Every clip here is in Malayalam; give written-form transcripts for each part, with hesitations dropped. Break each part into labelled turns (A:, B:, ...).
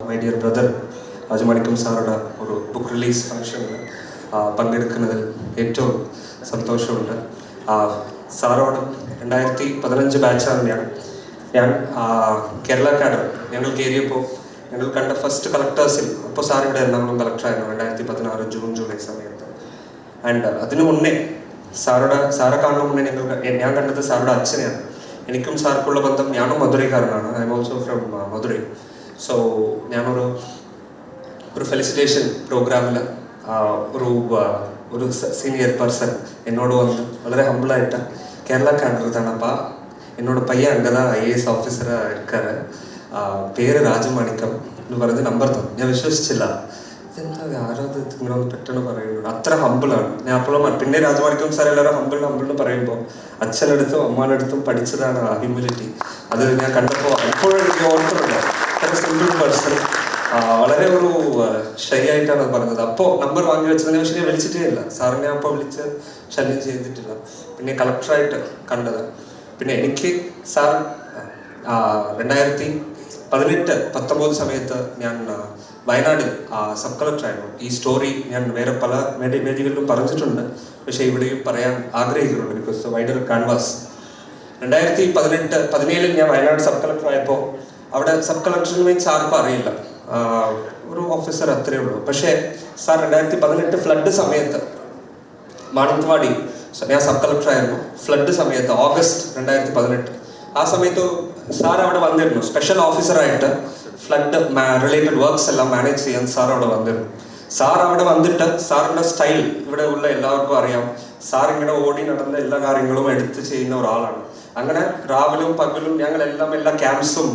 A: മൈ ഡിയർ ബ്രദർ രാജമാണിക്കം സാറുടെ ഒരു ബുക്ക് റിലീസ് ഫംഗ്ഷനിൽ പങ്കെടുക്കുന്നതിൽ ഏറ്റവും സന്തോഷമുണ്ട്. സാറോട് 2015 ബാച്ചാണ് ഞാൻ കേരള കാഡർ ഞങ്ങൾ കയറിയപ്പോൾ ഞങ്ങൾ കണ്ട ഫസ്റ്റ് കളക്ടേഴ്സിൽ അപ്പോൾ സാർ ഇവിടെ എറണാകുളം കളക്ടറായിരുന്നു 2016 ജൂൺ ജൂലൈ സമയത്ത്. ആൻഡ് അതിനു മുന്നേ സാറെ കാണുന്ന മുന്നേ ഞാൻ കണ്ടത് സാറുടെ അച്ഛനെയാണ്. എനിക്കും സാർക്കുള്ള ബന്ധം, ഞാനും മധുരൈക്കാരനാണ്. I am also from Madurai. So ഞാനൊരു ഫെലിസിറ്റേഷൻ പ്രോഗ്രാമിൽ ഒരു സീനിയർ പേഴ്സൺ എന്നോട് വന്ന് വളരെ ഹമ്പിളായിട്ട് കേരള കാഡർ தானப்பா, என்னோட பையன் அங்கே தான் IAS ஆஃபீஸராக இருக்காரு, പേര് രാജമാണിക്കം എന്ന് പറഞ്ഞ് നമ്പർ തന്നു. ഞാൻ വിശ്വസിച്ചില്ല. ഇതെന്താ ആരാധന ഇങ്ങനെ ഒന്ന് പെട്ടെന്ന് പറയുന്നത്, അത്ര ഹമ്പിളാണ്. ഞാൻ അപ്പോഴും പിന്നെ രാജമാണിക്കം സാർ എല്ലാവരും ഹമ്പിൾ എന്ന് പറയുമ്പോൾ അച്ഛനടുത്തും അമ്മാനടുത്തും പഠിച്ചതാണ് ആ ഹ്യൂമിലിറ്റി. അത് ഞാൻ കണ്ടപ്പോൾ ഇപ്പോഴും എനിക്ക് ഓർക്കുന്നുണ്ട്. സിമ്പിൾ പേഴ്സൺ, വളരെ ഒരു ശരിയായിട്ടാണ് പറഞ്ഞത്. അപ്പോൾ നമ്പർ വാങ്ങി വെച്ചതിനെ പക്ഷേ ഞാൻ വിളിച്ചിട്ടേ ഇല്ല. സാറിനെ അപ്പോൾ വിളിച്ച് ശല്യം ചെയ്തിട്ടില്ല. പിന്നെ കളക്ടറായിട്ട് കണ്ടത്. പിന്നെ എനിക്ക് സാർ 2018-19 സമയത്ത് ഞാൻ വയനാട് സബ് കളക്ടറായിരുന്നു. ഈ സ്റ്റോറി ഞാൻ വേറെ പല വേദികളിലും പറഞ്ഞിട്ടുണ്ട്, പക്ഷേ ഇവിടെയും പറയാൻ ആഗ്രഹിക്കുന്നുണ്ട്. ബിക്കോസ് വൈഡർ കാൻവാസ് 2018-17 ഞാൻ വയനാട് സബ് കളക്ടറായപ്പോൾ അവിടെ സബ് കളക്ടറിന് വെച്ച് ആർക്കും അറിയില്ല, ഒരു ഓഫീസർ അത്രയേ ഉള്ളൂ. പക്ഷേ സാർ 2018 ഫ്ലഡ് സമയത്ത് മാനന്തവാടി, ഞാൻ സബ് കളക്ടറായിരുന്നു. ഫ്ലഡ് സമയത്ത് ഓഗസ്റ്റ് 2018 ആ സമയത്ത് സാർ അവിടെ വന്നിരുന്നു. സ്പെഷ്യൽ ഓഫീസറായിട്ട് ഫ്ലഡ് റിലേറ്റഡ് വർക്ക്സ് എല്ലാം മാനേജ് ചെയ്യാൻ സാർ അവിടെ വന്നിരുന്നു. സാർ അവിടെ വന്നിട്ട് സാറിൻ്റെ സ്റ്റൈൽ ഇവിടെ ഉള്ള എല്ലാവർക്കും അറിയാം. സാർ ഇങ്ങനെ ഓടി നടന്ന എല്ലാ കാര്യങ്ങളും എടുത്ത് ചെയ്യുന്ന ഒരാളാണ്. അങ്ങനെ രാവിലും പകലും ഞങ്ങളെല്ലാം എല്ലാ ക്യാമ്പ്സും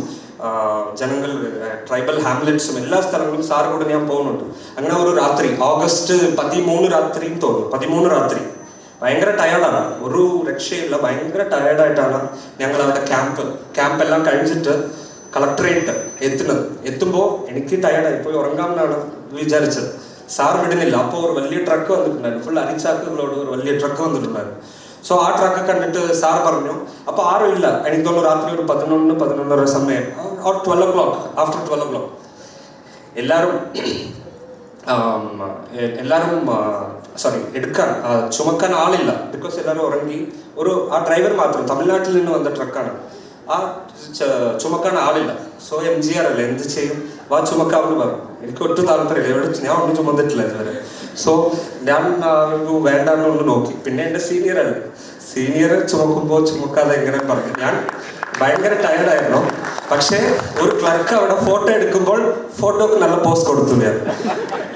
A: ജനങ്ങൾ ട്രൈബൽ ഹാംലെറ്റ്സും എല്ലാ സ്ഥലങ്ങളും സാർ കൂടെ ഞാൻ പോകുന്നുണ്ട്. അങ്ങനെ ഒരു രാത്രി ഓഗസ്റ്റ് 13 രാത്രിയും തോന്നുന്നു, 13 രാത്രി ഭയങ്കര ടയേർഡാണ്, ഒരു രക്ഷയില്ല. ഭയങ്കര ടയേർഡായിട്ടാണ് ഞങ്ങൾ അവിടെ ക്യാമ്പ് എല്ലാം കഴിഞ്ഞിട്ട് കളക്ടറേറ്റ് എത്തുമ്പോൾ എനിക്ക് ടയേർഡായി പോയി ഉറങ്ങാമെന്നാണ് വിചാരിച്ചത്. സാർ വിടുന്നില്ല. അപ്പോൾ ഒരു വലിയ ട്രക്ക് വന്നിട്ടുണ്ടായിരുന്നു, ഫുൾ അരിച്ചാക്കുകളോട് ഒരു വലിയ ട്രക്ക് വന്നിട്ടുണ്ടായിരുന്നു. സോ ആ ട്രക്ക് കണ്ടിട്ട് സാർ പറഞ്ഞു, അപ്പോൾ ആരും ഇല്ല. എനിക്ക് തോന്നുന്നു രാത്രി ഒരു 11-11:30 സമയം, 12 o'clock, ആഫ്റ്റർ 12 o'clock എല്ലാവരും എടുക്കാൻ ചുമക്കാൻ ആളില്ല. ബിക്കോസ് എല്ലാവരും ഉറങ്ങി. ആ ഡ്രൈവർ മാത്രം, തമിഴ്നാട്ടിൽ നിന്ന് വന്ന ട്രക്കാണ്, ആ ചുമക്കാൻ ആളില്ല. സോ MGR അല്ലേ, എന്ത് ചെയ്യും, വാ ചുമക്കാമെന്ന് പറഞ്ഞു. എനിക്ക് ഒട്ടും താല്പര്യമില്ല, ഞാൻ ഒന്നും ചുമന്നിട്ടില്ല ഇതുവരെ. സോ ഞാൻ വേണ്ടാന്ന് ഒന്ന് നോക്കി. പിന്നെ എൻ്റെ സീനിയർ ചുമക്കുമ്പോൾ ചുമക്കാതെ എങ്ങനെ പറഞ്ഞു. ഞാൻ ഭയങ്കര ടയർഡായിരുന്നു. പക്ഷേ ഒരു ക്ലർക്ക് അവിടെ ഫോട്ടോ എടുക്കുമ്പോൾ ഫോട്ടോക്ക് നല്ല പോസ് കൊടുത്തു ഞാൻ.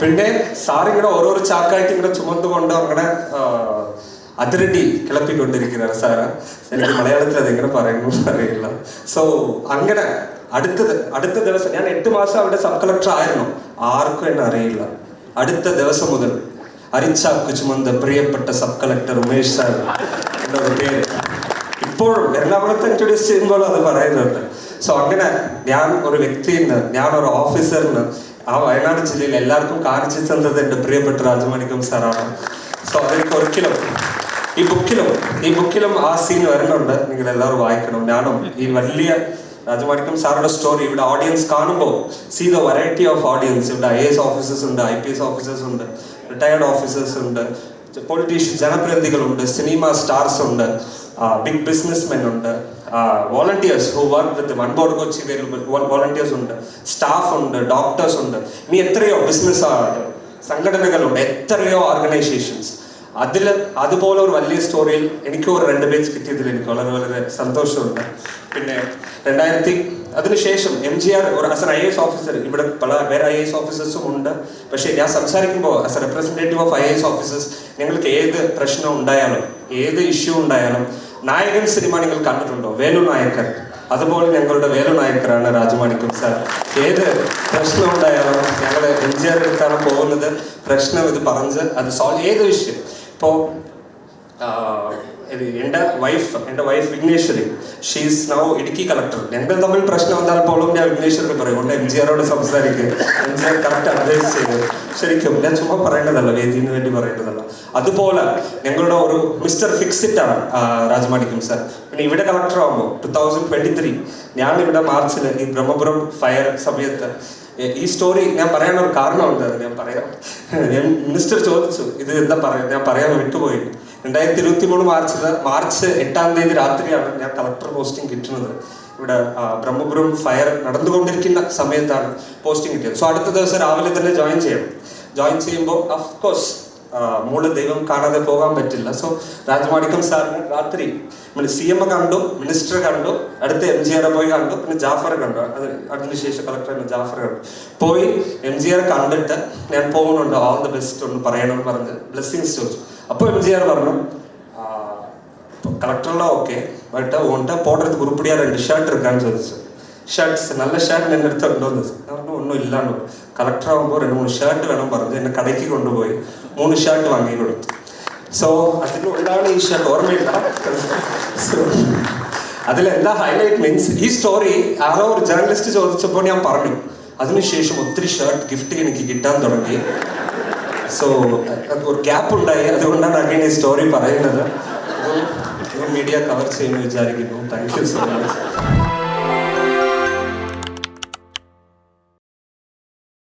A: പിന്നെ സാറിങ്ങനെ ഓരോരോ ചാക്കായിട്ട് ഇങ്ങനെ ചുമന്നുകൊണ്ട് അങ്ങനെ അതിരടി കിളപ്പിക്കൊണ്ടിരിക്കുകയാണ് സാറ്. എനിക്ക് മലയാളത്തിൽ അതെങ്ങനെ പറയുന്നു അറിയില്ല. സോ അങ്ങനെ അടുത്ത ദിവസം ഞാൻ 8 മാസം അവിടെ സബ് കളക്ടർ ആയിരുന്നു. ആർക്കും എന്നെ അറിയില്ല. അടുത്ത ദിവസം മുതൽ അരിച്ചാക്ക് ചുമந்த പ്രിയപ്പെട്ട സബ് കളക്ടർ ഉമേഷ് സാർ എന്നൊരു പേര് ഇപ്പോഴും എറണാകുളത്ത് ഇൻട്രൊഡ്യൂസ് ചെയ്യുമ്പോഴും അത് പറയുന്നുണ്ട്. സോ അങ്ങനെ ഞാൻ ഒരു വ്യക്തിന്ന്, ഞാനൊരു ഓഫീസറിന് ആ വയനാട് ജില്ലയിൽ എല്ലാവർക്കും കാണിച്ചു തന്നത് എൻ്റെ പ്രിയപ്പെട്ട രാജമാണിക്കം സാറാണ്. സോ അതെനിക്ക് ഒരിക്കലും ഈ ബുക്കിലും ആ സീൻ വരുന്നുണ്ട്. നിങ്ങൾ എല്ലാവരും വായിക്കണം. ഞാനും ഈ വലിയ രാജമാണിക്കം സാറുടെ സ്റ്റോറി ഇവിടെ ഓഡിയൻസ് കാണുമ്പോൾ see the variety of audience. ഇവിടെ IAS ഓഫീസേഴ്സ് ഉണ്ട്, IPS ഓഫീസേഴ്സ് ഉണ്ട്, റിട്ടയർഡ് ഓഫീസേഴ്സ് ഉണ്ട്, പൊളിറ്റീഷ്യൻസ്, ജനപ്രതിനിധികളുണ്ട്, സിനിമ സ്റ്റാർസ് ഉണ്ട്, ബിഗ് ബിസിനസ്മെൻ ഉണ്ട്, volunteers who work with onboard Kochi volunteers ഉണ്ട്, സ്റ്റാഫ് ഉണ്ട്, ഡോക്ടേഴ്സ് ഉണ്ട്. ഇനി എത്രയോ ബിസിനസ് സംഘടനകളുണ്ട്, എത്രയോ ഓർഗനൈസേഷൻസ്. അതുപോലെ ഒരു വലിയ സ്റ്റോറിയിൽ എനിക്ക് ഒരു 2 പേജ് കിട്ടിയതിൽ എനിക്ക് വളരെ വളരെ സന്തോഷമുണ്ട്. പിന്നെ അതിനുശേഷം MGR as an IAS officer, ഇവിടെ പല വേറെ IAS ഓഫീസേഴ്സും ഉണ്ട്. പക്ഷേ ഞാൻ സംസാരിക്കുമ്പോൾ as A representative of IAS officers, ഞങ്ങൾക്ക് ഏത് പ്രശ്നം ഉണ്ടായാലും ഏത് ഇഷ്യൂ ഉണ്ടായാലും, നായകൻ സിനിമ നിങ്ങൾ കണ്ടിട്ടുണ്ടോ, വേലു നായക്കർ, അതുപോലെ ഞങ്ങളുടെ വേലു നായക്കറാണ് രാജമാണിക്കം സാർ. ഏത് പ്രശ്നം ഉണ്ടായാലും ഞങ്ങൾ MGR എടുത്താണ് പോകുന്നത്. പ്രശ്നം ഇത് പറഞ്ഞ് അത് സോൾവ്, ഏത് വിഷയം. ഇപ്പോൾ എൻ്റെ wife Vigneshwari, she's now Idukki collector. ഞങ്ങൾ തമ്മിൽ പ്രശ്നം വന്നാൽ പോലും ഞാൻ വിഘ്നേശ്വരി പറയും, MGRോട് സംസാരിക്കുക, MGR കറക്റ്റ് അഡ്വൈസ് ചെയ്ത്. ശരിക്കും ഞാൻ ചുമ്മാ പറയേണ്ടതല്ല, വേദിന് വേണ്ടി പറയേണ്ടതല്ല. അതുപോലെ ഞങ്ങളുടെ ഒരു മിസ്റ്റർ ഫിക്സിറ്റ് ആണ് രാജമാണിക്കം സാർ. പിന്നെ ഇവിടെ കളക്ടർ ആകുമ്പോൾ 2023 ഞാൻ ഇവിടെ മാർച്ചിൽ ഈ ബ്രഹ്മപുരം ഫയർ സമയത്ത് ഈ സ്റ്റോറി ഞാൻ പറയാനൊരു കാരണമുണ്ട്, അത് ഞാൻ പറയാം. ഞാൻ മിനിസ്റ്റർ ചോദിച്ചു ഇത് എന്താ പറയാ, ഞാൻ പറയാൻ വിട്ടുപോയി. 2023 മാർച്ച് 8 രാത്രിയാണ് ഞാൻ കളക്ടർ പോസ്റ്റിംഗ് കിട്ടുന്നത്. ഇവിടെ ബ്രഹ്മപുരം ഫയർ നടന്നുകൊണ്ടിരിക്കുന്ന സമയത്താണ് പോസ്റ്റിംഗ് കിട്ടിയത്. സോ അടുത്ത ദിവസം രാവിലെ തന്നെ ജോയിൻ ചെയ്യണം. ജോയിൻ ചെയ്യുമ്പോൾ അഫ്കോഴ്സ് മൂള് ദൈവം കാണാതെ പോകാൻ പറ്റില്ല. സോ രാജമാണിക്കം സാറിന് രാത്രി CM കണ്ടു, മിനിസ്റ്റർ കണ്ടു, അടുത്ത് MGR പോയി കണ്ടു, പിന്നെ ജാഫർ കണ്ടു. അതിനുശേഷം കളക്ടർ ജാഫർ കണ്ടു. പോയി MGR കണ്ടിട്ട് ഞാൻ പോകുന്നുണ്ട്, ഓൾ ദ ബെസ്റ്റ് ഒന്ന് പറയണമെന്ന് പറഞ്ഞ് ബ്ലെസ്സിങ്സ് ചോദിച്ചു. അപ്പോൾ MGR പറഞ്ഞു കളക്ടറെല്ലാം ഓക്കെ, ബട്ട് ഉണ്ട പോടുறது ഉരുപ്പടിയാ 2 ഷർട്ട് എടുക്കാന്ന് ചോദിച്ചു. ഷർട്ട്സ് നല്ല ഷർട്ട് എൻ്റെ അടുത്ത് ഉണ്ടോന്ന് പറഞ്ഞു. ഒന്നും ഇല്ലാണ്ട്. കളക്ടർ ആകുമ്പോൾ 2-3 ഷർട്ട് വേണം പറഞ്ഞു എന്നെ കടയ്ക്ക് കൊണ്ടുപോയി 3 ഷർട്ട് വാങ്ങി കൊടുത്തു. സോ അതിനുള്ളതാണ് ഈ ഷർട്ട്, ഓർമ്മയില്ല. സോ അതിലെന്താ ഹൈലൈറ്റ് മീൻസ് ഈ സ്റ്റോറി ആരോ ഒരു ജേർണലിസ്റ്റ് ചോദിച്ചപ്പോൾ ഞാൻ പറഞ്ഞു. അതിനുശേഷം ഒത്തിരി ഷർട്ട് ഗിഫ്റ്റ് എനിക്ക് കിട്ടാൻ തുടങ്ങി. സോ ഒരു ഗ്യാപ്പ് ഉണ്ടായി, അതുകൊണ്ടാണ് അഗൈൻ ഈ സ്റ്റോറി പറയുന്നത്. മീഡിയ കവർ ചെയ്യുമെന്ന് വിചാരിക്കുന്നു. Thank you so much.